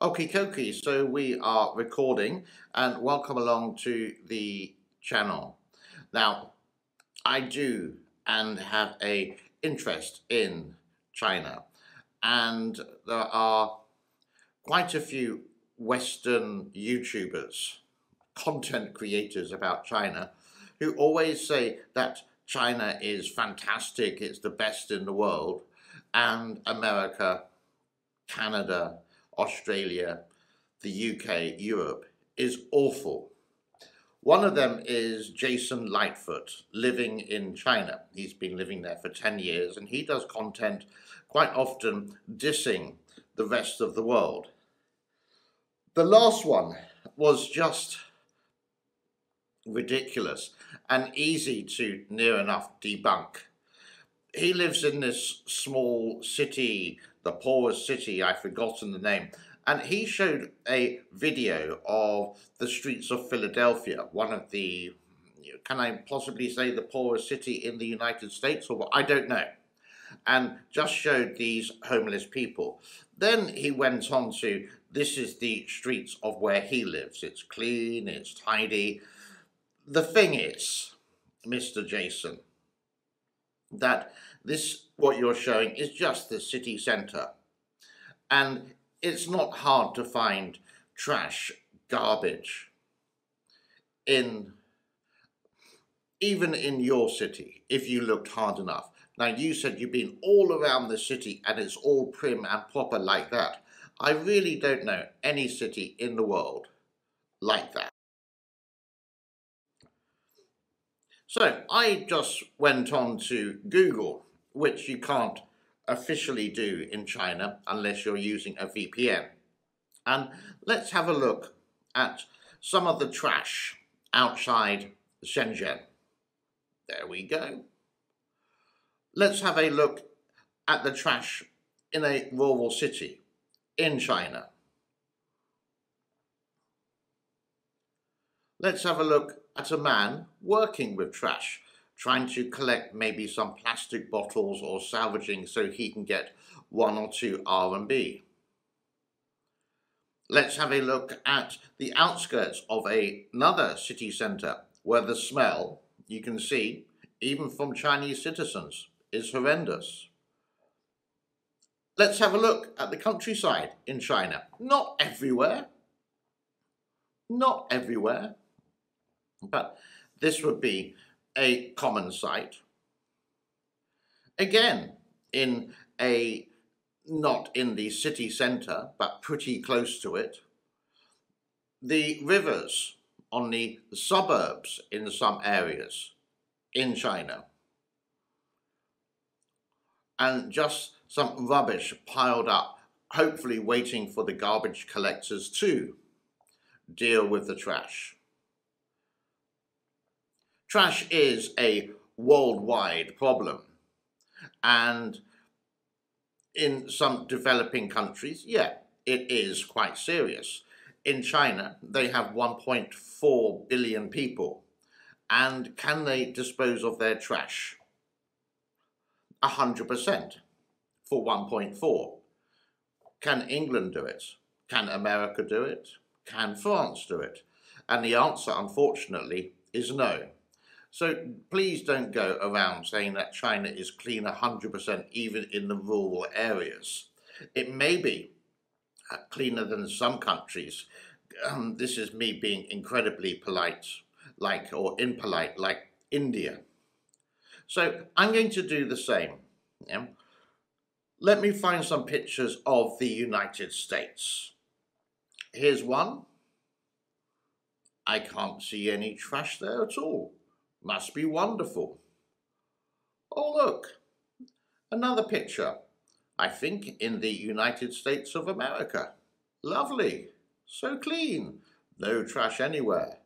Okie dokie, so we are recording and welcome along to the channel. Now, I do and have a interest in China, and there are quite a few Western YouTubers, content creators about China, who always say that China is fantastic, it's the best in the world, and America, Canada, Australia, the UK, Europe is awful. One of them is Jason Lightfoot, living in China. He's been living there for 10 years and he does content quite often dissing the rest of the world. The last one was just ridiculous and easy to near enough debunk. He lives in this small city, the poorest city, I've forgotten the name, and he showed a video of the streets of Philadelphia, one of the, can I possibly say the poorest city in the United States, or what? I don't know, and just showed these homeless people. Then he went on to, this is the streets of where he lives. It's clean, it's tidy. The thing is, Mr. Jason, that what you're showing is just the city centre, and it's not hard to find trash, garbage even in your city if you looked hard enough. Now, you said you've been all around the city and it's all prim and proper like that. I really don't know any city in the world like that. So I just went on to Google, which you can't officially do in China unless you're using a VPN. And let's have a look at some of the trash outside Shenzhen. There we go. Let's have a look at the trash in a rural city in China. Let's have a look at a man working with trash, trying to collect maybe some plastic bottles or salvaging so he can get 1 or 2 RMB. Let's have a look at the outskirts of another city centre where the smell, you can see, even from Chinese citizens, is horrendous. Let's have a look at the countryside in China. Not everywhere, but this would be a common sight. Again, not in the city centre, but pretty close to it, the rivers on the suburbs in some areas in China, and just some rubbish piled up, hopefully waiting for the garbage collectors to deal with the trash. Trash is a worldwide problem, and in some developing countries, yeah, it is quite serious. In China, they have 1.4 billion people, and can they dispose of their trash? 100% for 1.4. Can England do it? Can America do it? Can France do it? And the answer, unfortunately, is no. So please don't go around saying that China is clean 100% even in the rural areas. It may be cleaner than some countries. This is me being incredibly polite, impolite, like India. So I'm going to do the same. Yeah? Let me find some pictures of the United States. Here's one. I can't see any trash there at all. Must be wonderful. Oh, look, another picture. I think in the United States of America. Lovely, so clean, no trash anywhere.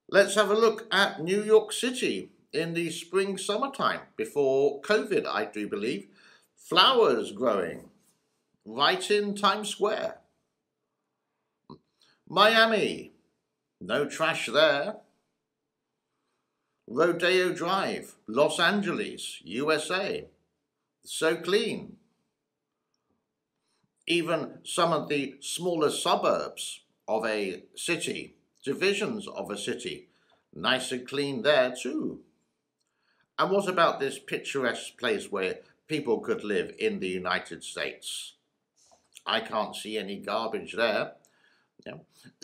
Let's have a look at New York City in the spring, summertime, before COVID, I do believe. Flowers growing right in Times Square. Miami, no trash there. Rodeo Drive, Los Angeles, USA. So clean. Even some of the smaller suburbs of a city, divisions of a city, nice and clean there too. And what about this picturesque place where people could live in the United States? I can't see any garbage there. Yeah.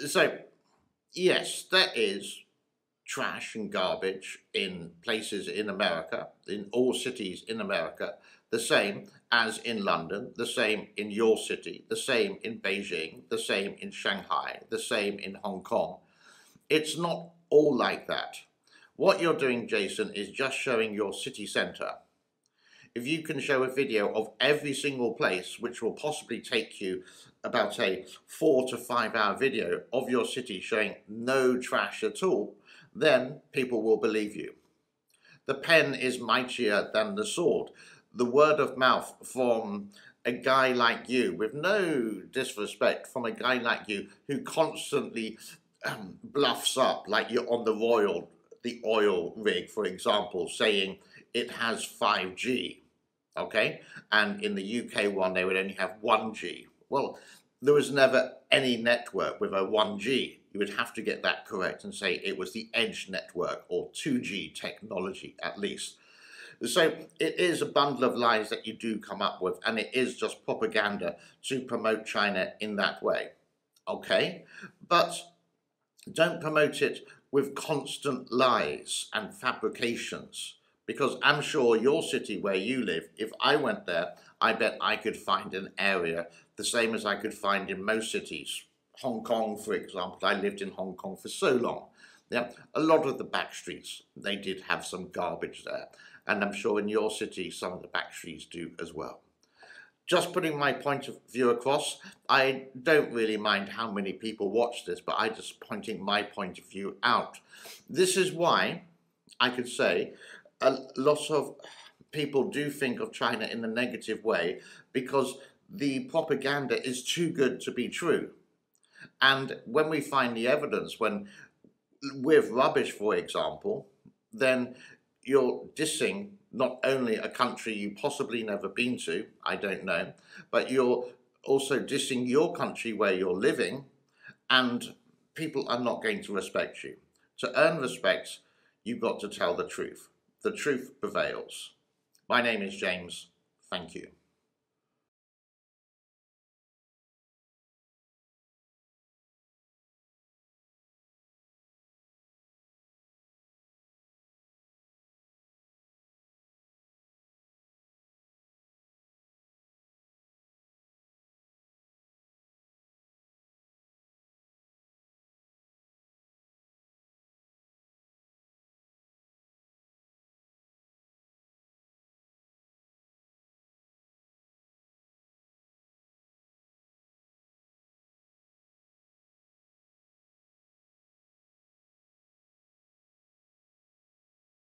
So, yes, there is trash and garbage in places in America, in all cities in America, the same as in London, the same in your city, the same in Beijing, the same in Shanghai, the same in Hong Kong. It's not all like that. What you're doing, Jason, is just showing your city centre. If you can show a video of every single place, which will possibly take you about a 4 to 5 hour video of your city showing no trash at all, then people will believe you. The pen is mightier than the sword. The word of mouth from a guy like you, with no disrespect, from a guy like you who constantly bluffs up like you're on the oil rig, for example, saying it has 5G, okay? And in the UK one, they would only have 1G. Well, there was never any network with a 1G. You would have to get that correct and say it was the edge network or 2G technology at least. So it is a bundle of lies that you do come up with, and it is just propaganda to promote China in that way, okay? But don't promote it with constant lies and fabrications, because I'm sure your city where you live, if I went there, I bet I could find an area the same as I could find in most cities. Hong Kong, for example, I lived in Hong Kong for so long. Yeah, a lot of the back streets, they did have some garbage there. And I'm sure in your city, some of the back streets do as well. Just putting my point of view across, I don't really mind how many people watch this, but I'm just pointing my point of view out. This is why I could say a lot of people do think of China in a negative way, because the propaganda is too good to be true. And when we find the evidence, when with rubbish, for example, then you're dissing not only a country you possibly never been to, I don't know, but you're also dissing your country where you're living, and people are not going to respect you. To earn respect, you've got to tell the truth. The truth prevails. My name is James. Thank you.